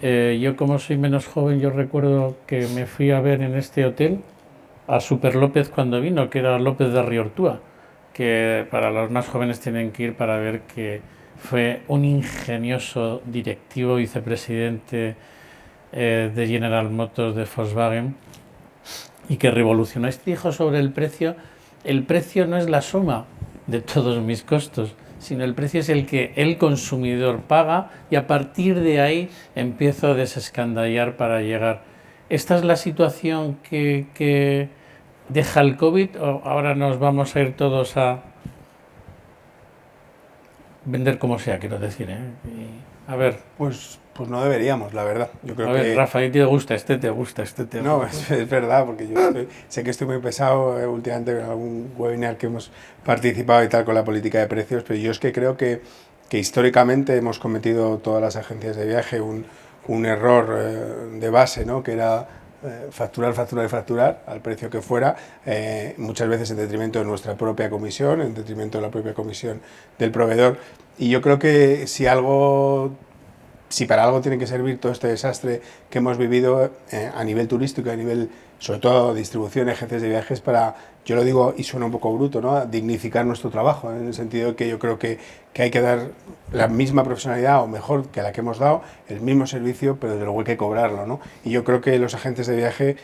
Yo, como soy menos joven, yo recuerdo que me fui a ver en este hotel a Super López cuando vino, que era López de Riortúa, que para los más jóvenes tienen que ir para ver que fue un ingenioso directivo, vicepresidente de General Motors de Volkswagen, y que revolucionó. Este dijo sobre el precio no es la suma de todos mis costos, sino el precio es el que el consumidor paga, y a partir de ahí empiezo a desescandallar para llegar. ¿Esta es la situación que deja el COVID, o ahora nos vamos a ir todos a vender como sea, quiero decir, ¿eh? A ver. Pues no deberíamos, la verdad. Yo creo Rafa, ¿y te gusta? No, es verdad, porque yo sé que estoy muy pesado últimamente en algún webinar que hemos participado y tal con la política de precios, pero yo es que creo que históricamente hemos cometido todas las agencias de viaje un error de base, ¿no? Que era facturar al precio que fuera, muchas veces en detrimento de nuestra propia comisión, en detrimento de la propia comisión del proveedor. Y yo creo que si para algo tiene que servir todo este desastre que hemos vivido a nivel turístico, a nivel, sobre todo, distribución, agencias de viajes, para, yo lo digo y suena un poco bruto, ¿no?, dignificar nuestro trabajo, en el sentido de que yo creo que hay que dar la misma profesionalidad, o mejor que la que hemos dado, el mismo servicio, pero desde luego hay que cobrarlo, ¿no? Y yo creo que los agentes de viaje,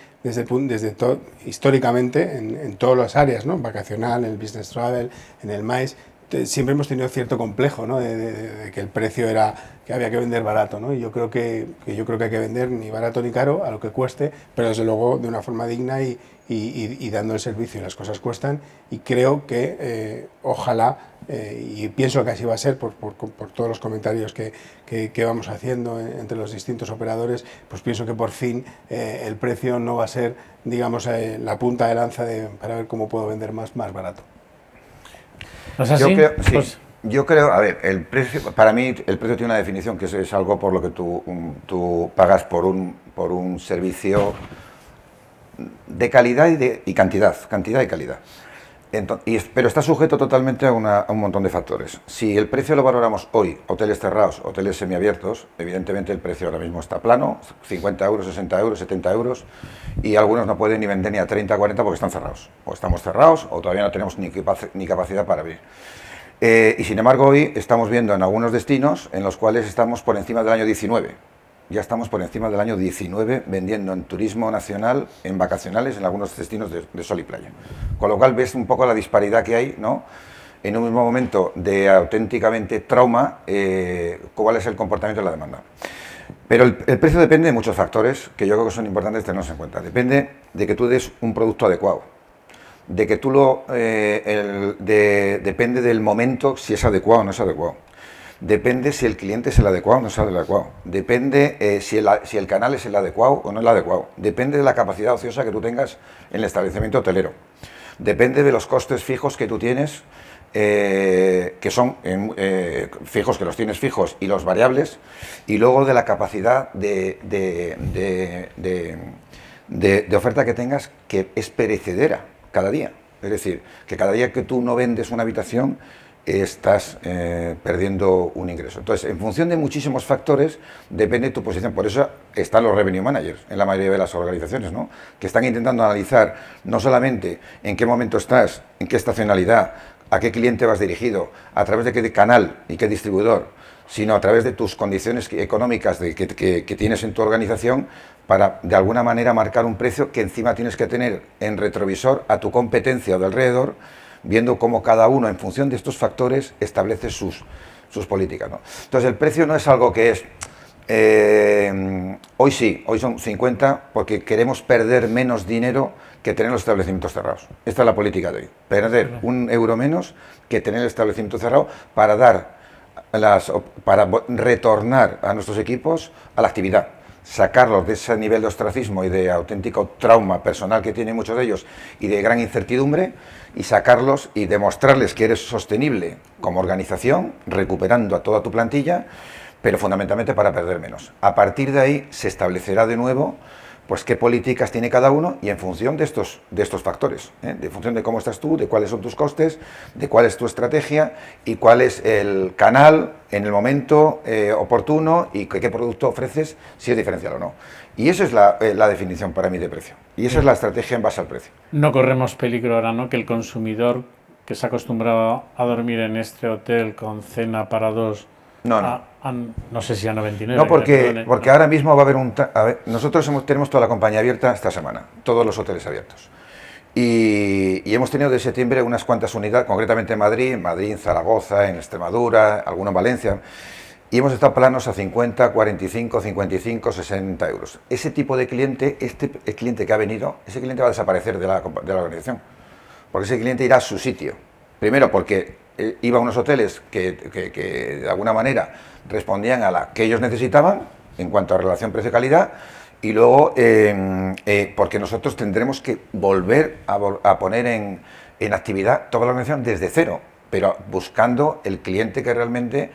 históricamente, en todas las áreas, ¿no?, vacacional, en el business travel, en el MICE, siempre hemos tenido cierto complejo, ¿no?, de que el precio era que había que vender barato, ¿no? Y yo creo que hay que vender ni barato ni caro, a lo que cueste, pero desde luego de una forma digna y dando el servicio. Y las cosas cuestan, y creo que ojalá, y pienso que así va a ser por todos los comentarios que vamos haciendo entre los distintos operadores, pues pienso que por fin el precio no va a ser, digamos, la punta de lanza para ver cómo puedo vender más barato. Yo creo, a ver, el precio, para mí el precio tiene una definición, que es algo por lo que tú pagas por un servicio de calidad y cantidad y calidad. Pero está sujeto totalmente a un montón de factores. Si el precio lo valoramos hoy, hoteles cerrados, hoteles semiabiertos, evidentemente el precio ahora mismo está plano, 50 euros, 60 euros, 70 euros, y algunos no pueden ni vender ni a 30, 40 porque están cerrados. O estamos cerrados o todavía no tenemos ni capacidad para abrir. Y sin embargo hoy estamos viendo en algunos destinos en los cuales estamos por encima del año 19. ya estamos por encima del año 19 vendiendo en turismo nacional, en vacacionales, en algunos destinos de sol y playa. Con lo cual ves un poco la disparidad que hay, ¿no? En un mismo momento de auténticamente trauma, cuál es el comportamiento de la demanda. Pero el precio depende de muchos factores que yo creo que son importantes tenerlos en cuenta. Depende de que tú des un producto adecuado, de que tú depende del momento si es adecuado o no es adecuado. Depende si el cliente es el adecuado o no es el adecuado. Depende si el canal es el adecuado o no es el adecuado. Depende de la capacidad ociosa que tú tengas en el establecimiento hotelero. Depende de los costes fijos que tú tienes, que son fijos, que los tienes fijos, y los variables, y luego de la capacidad de oferta que tengas, que es perecedera cada día. Es decir, que cada día que tú no vendes una habitación, estás perdiendo un ingreso. Entonces, en función de muchísimos factores, depende tu posición. Por eso están los revenue managers en la mayoría de las organizaciones, ¿no? Que están intentando analizar no solamente en qué momento estás, en qué estacionalidad, a qué cliente vas dirigido, a través de qué canal y qué distribuidor, sino a través de tus condiciones económicas que tienes en tu organización, para de alguna manera marcar un precio que encima tienes que tener en retrovisor a tu competencia o de alrededor, viendo cómo cada uno, en función de estos factores, establece sus políticas, ¿no? Entonces, el precio no es algo que es... hoy sí, hoy son 50 porque queremos perder menos dinero que tener los establecimientos cerrados. Esta es la política de hoy. Perder €1 menos que tener el establecimiento cerrado para retornar a nuestros equipos a la actividad, sacarlos de ese nivel de ostracismo y de auténtico trauma personal que tienen muchos de ellos y de gran incertidumbre, y sacarlos y demostrarles que eres sostenible como organización, recuperando a toda tu plantilla, pero fundamentalmente para perder menos. A partir de ahí se establecerá de nuevo pues qué políticas tiene cada uno, y en función de estos factores, de función de cómo estás tú, de cuáles son tus costes, de cuál es tu estrategia y cuál es el canal en el momento oportuno, y qué producto ofreces, si es diferencial o no. Y esa es la definición para mí de precio, y esa es la estrategia en base al precio. No corremos peligro ahora, ¿no?, que el consumidor que se ha acostumbrado a dormir en este hotel con cena para dos, no sé si a 99. No, porque ahora mismo va a haber nosotros tenemos toda la compañía abierta esta semana, todos los hoteles abiertos. Y hemos tenido de septiembre unas cuantas unidades, concretamente en Madrid, en Zaragoza, en Extremadura, alguno en Valencia, y hemos estado planos a 50, 45, 55, 60 euros. Ese tipo de cliente, el cliente que ha venido, ese cliente va a desaparecer de la organización, porque ese cliente irá a su sitio. Primero porque iba a unos hoteles que de alguna manera respondían a la que ellos necesitaban en cuanto a relación precio-calidad, y luego porque nosotros tendremos que volver a poner en actividad toda la organización desde cero, pero buscando el cliente que realmente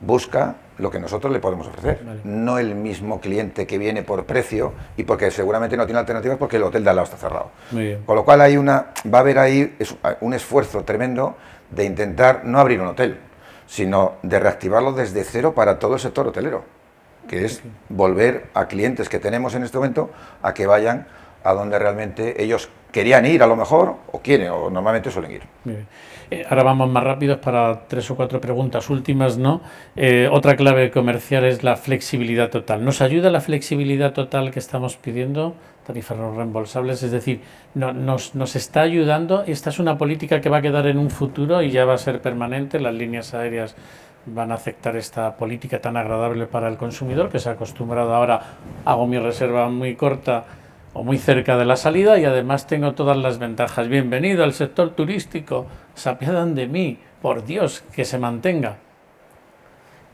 busca lo que nosotros le podemos ofrecer. Vale. No el mismo cliente que viene por precio y porque seguramente no tiene alternativas porque el hotel de al lado está cerrado. Muy bien. Con lo cual va a haber ahí un esfuerzo tremendo de intentar no abrir un hotel, sino de reactivarlo desde cero para todo el sector hotelero, que es volver a clientes que tenemos en este momento a que vayan a donde realmente ellos querían ir, a lo mejor, o quieren, o normalmente suelen ir. Bien. Ahora vamos más rápidos para 3 o 4 preguntas últimas, ¿no? Otra clave comercial es la flexibilidad total. ¿Nos ayuda la flexibilidad total que estamos pidiendo? Tarifas no reembolsables, es decir, nos está ayudando. Esta es una política que va a quedar en un futuro y ya va a ser permanente. Las líneas aéreas van a aceptar esta política tan agradable para el consumidor, que se ha acostumbrado ahora, hago mi reserva muy corta o muy cerca de la salida y además tengo todas las ventajas. Bienvenido al sector turístico, se apiadan de mí, por Dios, que se mantenga.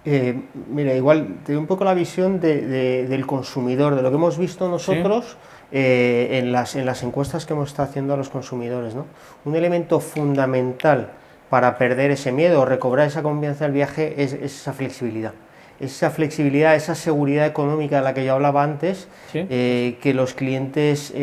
Mira, igual te doy un poco la visión del consumidor, de lo que hemos visto nosotros. ¿Sí? En las encuestas que hemos estado haciendo a los consumidores, ¿no? Un elemento fundamental para perder ese miedo o recobrar esa confianza del viaje es esa flexibilidad. Esa flexibilidad, esa seguridad económica de la que yo hablaba antes, ¿sí? Que los clientes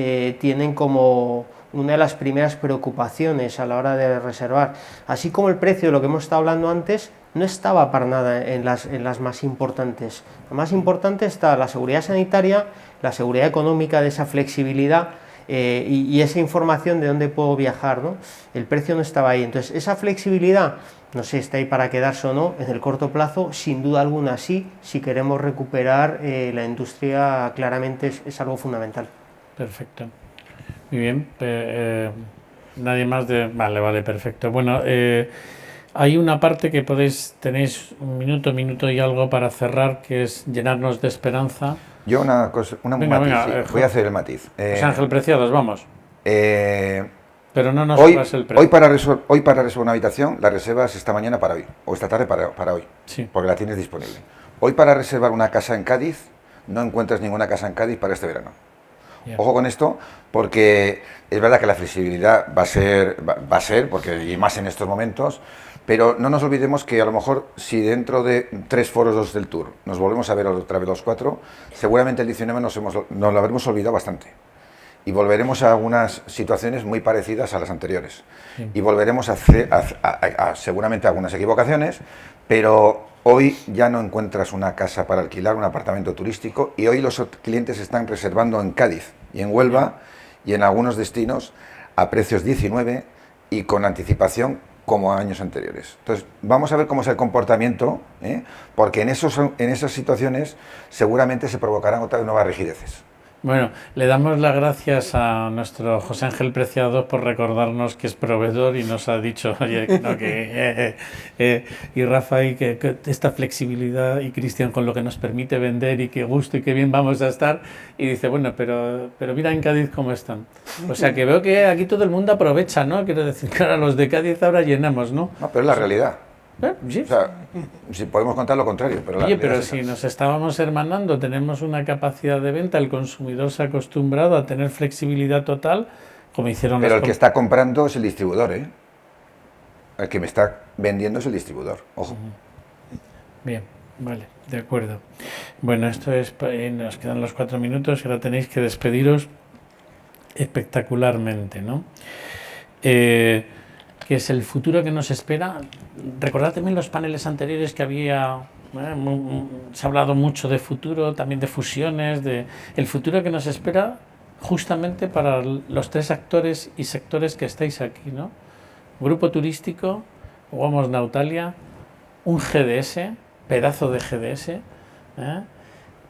tienen como una de las primeras preocupaciones a la hora de reservar. Así como el precio, de lo que hemos estado hablando antes, no estaba para nada en las más importantes. Lo más importante está la seguridad sanitaria, la seguridad económica de esa flexibilidad y esa información de dónde puedo viajar, ¿no? El precio no estaba ahí. Entonces, esa flexibilidad no sé, está ahí para quedarse o no, en el corto plazo, sin duda alguna sí, si queremos recuperar la industria, claramente es algo fundamental. Perfecto. Muy bien. Nadie más de... Vale, perfecto. Bueno, hay una parte que tenéis un minuto y algo para cerrar, que es llenarnos de esperanza. Yo una cosa, matiz, voy a hacer el matiz. José Ángel Preciados, vamos. Pero no nos hoy, hagas el precio. Hoy para reservar una habitación, la reservas esta mañana para hoy, o esta tarde para hoy, sí, porque la tienes disponible. Hoy para reservar una casa en Cádiz, no encuentras ninguna casa en Cádiz para este verano. Ojo con esto, porque es verdad que la flexibilidad va a ser, porque y más en estos momentos, pero no nos olvidemos que a lo mejor si dentro de 3 foros 2 del Tour nos volvemos a ver otra vez los 4, seguramente el 19 nos lo habremos olvidado bastante. Y volveremos a algunas situaciones muy parecidas a las anteriores. Sí. Y volveremos a seguramente algunas equivocaciones, pero hoy ya no encuentras una casa para alquilar, un apartamento turístico, y hoy los clientes están reservando en Cádiz y en Huelva y en algunos destinos a precios 19 y con anticipación como años anteriores. Entonces, vamos a ver cómo es el comportamiento, porque en esas situaciones seguramente se provocarán otras nuevas rigideces. Bueno, le damos las gracias a nuestro José Ángel Preciados por recordarnos que es proveedor y nos ha dicho oye, no, y Rafa y que esta flexibilidad y Cristian con lo que nos permite vender y qué gusto y qué bien vamos a estar y dice, bueno, pero mira en Cádiz cómo están. O sea que veo que aquí todo el mundo aprovecha, ¿no? Quiero decir que ahora los de Cádiz ahora llenamos, ¿no? No, pero es la realidad. Sí. O sea, si podemos contar lo contrario, pero oye, pero si nos estábamos hermanando, tenemos una capacidad de venta, el consumidor se ha acostumbrado a tener flexibilidad total, como hicieron pero el que está comprando es el distribuidor, ¿eh? El que me está vendiendo es el distribuidor, ojo. Bien, vale, de acuerdo. Bueno, esto es, nos quedan los 4 minutos y ahora tenéis que despediros espectacularmente, ¿no? Que es el futuro que nos espera. Recordad también los paneles anteriores que había, se ha hablado mucho de futuro, también de fusiones, de el futuro que nos espera justamente para los 3 actores y sectores que estáis aquí, ¿no? Grupo turístico, Womos Nautalia, un GDS, pedazo de GDS,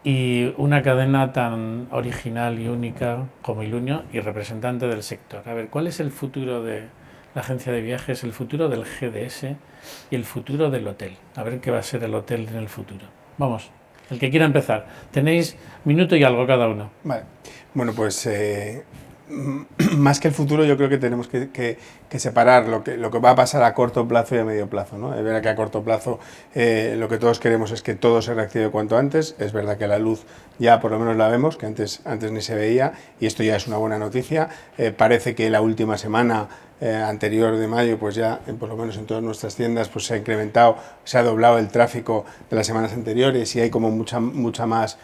y una cadena tan original y única como Iluño y representante del sector. A ver, ¿cuál es el futuro de la agencia de viajes, el futuro del GDS y el futuro del hotel? A ver qué va a ser el hotel en el futuro. Vamos, el que quiera empezar. Tenéis minuto y algo cada uno. Vale. Bueno, pues más que el futuro, yo creo que tenemos que separar lo que va a pasar a corto plazo y a medio plazo, ¿no? Es verdad que a corto plazo lo que todos queremos es que todo se reactive cuanto antes. Es verdad que la luz ya por lo menos la vemos, que antes ni se veía, y esto ya es una buena noticia. Parece que la última semana anterior de mayo, pues ya por lo menos en todas nuestras tiendas pues se ha incrementado, se ha doblado el tráfico de las semanas anteriores y hay como mucha más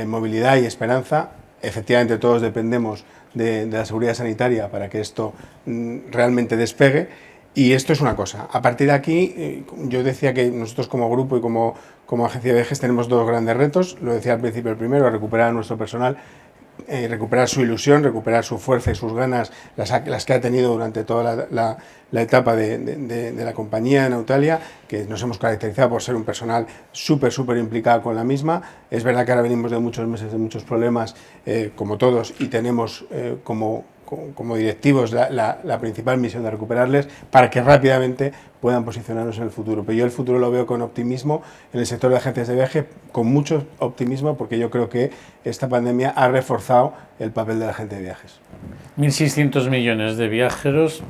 movilidad y esperanza. Efectivamente todos dependemos de la seguridad sanitaria para que esto realmente despegue, y esto es una cosa. A partir de aquí, yo decía que nosotros como grupo y como agencia de viajes tenemos 2 grandes retos. Lo decía al principio, el primero, recuperar a nuestro personal, recuperar su ilusión, recuperar su fuerza y sus ganas, las que ha tenido durante toda la etapa de la compañía en Nautalia, que nos hemos caracterizado por ser un personal súper implicado con la misma. Es verdad que ahora venimos de muchos meses de muchos problemas, como todos, y tenemos como directivos la principal misión de recuperarles para que rápidamente puedan posicionarnos en el futuro. Pero yo el futuro lo veo con optimismo en el sector de agencias de viaje, con mucho optimismo, porque yo creo que esta pandemia ha reforzado el papel de la agente de viajes. 1.600 millones de viajeros,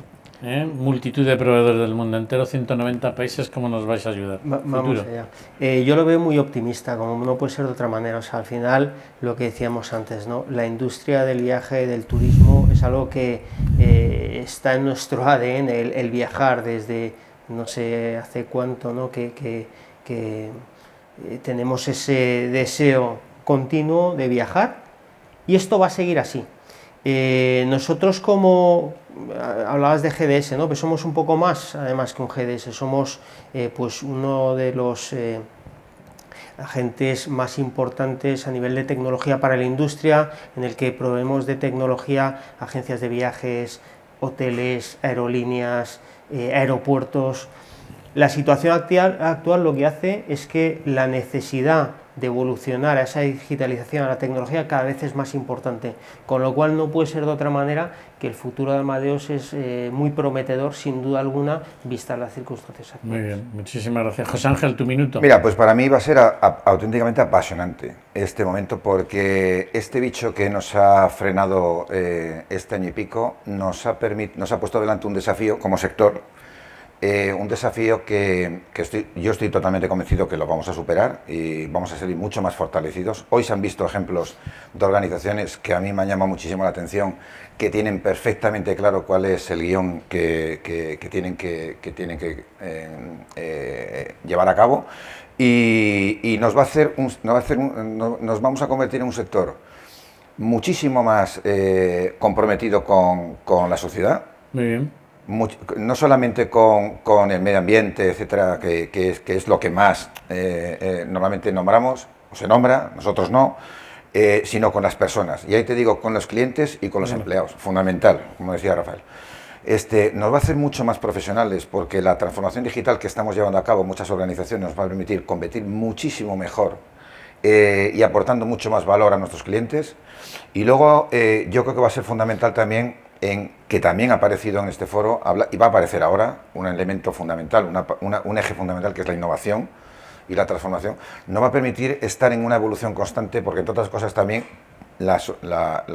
multitud de proveedores del mundo entero, 190 países. ¿Cómo nos vais a ayudar? Vamos allá. Yo lo veo muy optimista, como no puede ser de otra manera. O sea, al final, lo que decíamos antes, ¿no? La industria del viaje, del turismo, es algo que está en nuestro ADN, el viajar desde, no sé hace cuánto, ¿no? que tenemos ese deseo continuo de viajar, y esto va a seguir así. Nosotros, como hablabas de GDS, ¿no? Pues somos un poco más, además, que un GDS, somos pues uno de los agentes más importantes a nivel de tecnología para la industria, en el que proveemos de tecnología a agencias de viajes, hoteles, aerolíneas, aeropuertos. La situación actual lo que hace es que la necesidad de evolucionar a esa digitalización, a la tecnología, cada vez es más importante, con lo cual no puede ser de otra manera que el futuro de Amadeus es muy prometedor, sin duda alguna, vistas las circunstancias actuales. Muy bien, muchísimas gracias. José Ángel, tu minuto. Mira, pues para mí va a ser auténticamente apasionante este momento, porque este bicho que nos ha frenado este año y pico nos ha puesto delante un desafío como sector. Un desafío que yo estoy totalmente convencido que lo vamos a superar y vamos a salir mucho más fortalecidos. Hoy se han visto ejemplos de organizaciones que a mí me han llamado muchísimo la atención, que tienen perfectamente claro cuál es el guión que tienen que llevar a cabo, y nos vamos a convertir en un sector muchísimo más comprometido con la sociedad. Muy bien. No solamente con el medio ambiente, etcétera, que es lo que más normalmente nombramos, o se nombra, nosotros no, sino con las personas. Y ahí te digo, con los clientes y con los empleados, fundamental, como decía Rafael. Nos va a hacer mucho más profesionales, porque la transformación digital que estamos llevando a cabo, muchas organizaciones, nos va a permitir competir muchísimo mejor y aportando mucho más valor a nuestros clientes. Y luego yo creo que va a ser fundamental también, que también ha aparecido en este foro, y va a aparecer ahora, un elemento fundamental, un eje fundamental, que es la innovación y la transformación. Nos va a permitir estar en una evolución constante, porque entre otras cosas también la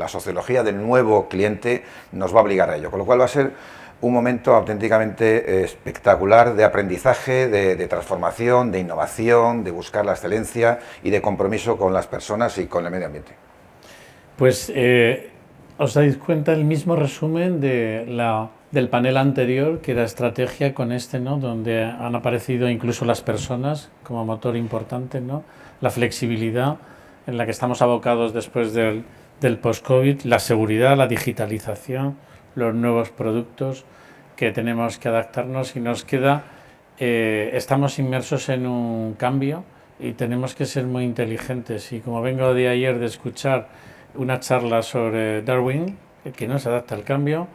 sociología del nuevo cliente nos va a obligar a ello, con lo cual va a ser un momento auténticamente espectacular de aprendizaje, de transformación, de innovación, de buscar la excelencia y de compromiso con las personas y con el medio ambiente. Pues os dais cuenta, el mismo resumen del panel anterior, que era estrategia, con este, ¿no? Donde han aparecido incluso las personas como motor importante, ¿no? La flexibilidad en la que estamos abocados después del post-COVID, la seguridad, la digitalización, los nuevos productos que tenemos que adaptarnos, y nos queda, estamos inmersos en un cambio y tenemos que ser muy inteligentes. Y como vengo de ayer de escuchar una charla sobre Darwin, que no se adapta al cambio,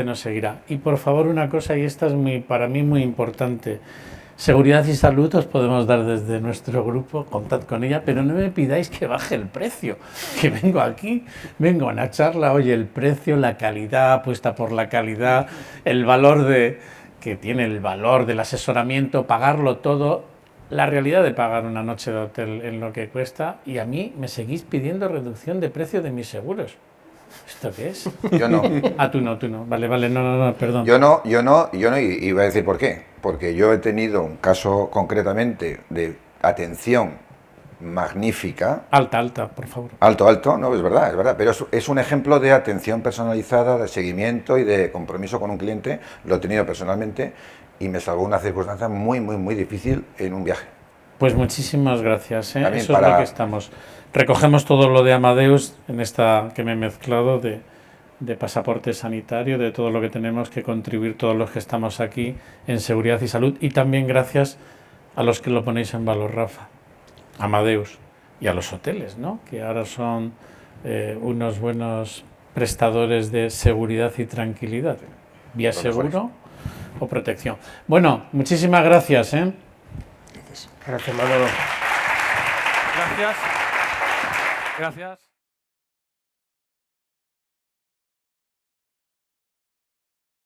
no seguirá. Y por favor, una cosa, y esta es para mí muy importante: seguridad y salud os podemos dar desde nuestro grupo, contad con ella, pero no me pidáis que baje el precio, que vengo a una charla, oye, el precio, la calidad, apuesta por la calidad, el valor que tiene el valor del asesoramiento, pagarlo todo. La realidad de pagar una noche de hotel en lo que cuesta, y a mí me seguís pidiendo reducción de precio de mis seguros. ¿Esto qué es? Yo no. Ah, tú no. Vale, no, perdón. Yo no, y voy a decir por qué. Porque yo he tenido un caso concretamente de atención magnífica. Alta, por favor. Alto, no, es verdad, pero es un ejemplo de atención personalizada, de seguimiento y de compromiso con un cliente. Lo he tenido personalmente y me salvó una circunstancia muy, muy, muy difícil en un viaje. Pues muchísimas gracias, ¿eh? También Eso es lo que estamos. Recogemos todo lo de Amadeus en esta que me he mezclado de pasaporte sanitario, de todo lo que tenemos que contribuir todos los que estamos aquí en seguridad y salud, y también gracias a los que lo ponéis en valor, Rafa, Amadeus, y a los hoteles, ¿no? Que ahora son unos buenos prestadores de seguridad y tranquilidad, vía seguro o protección. Bueno, muchísimas gracias, ¿eh? Gracias, Manolo. Gracias.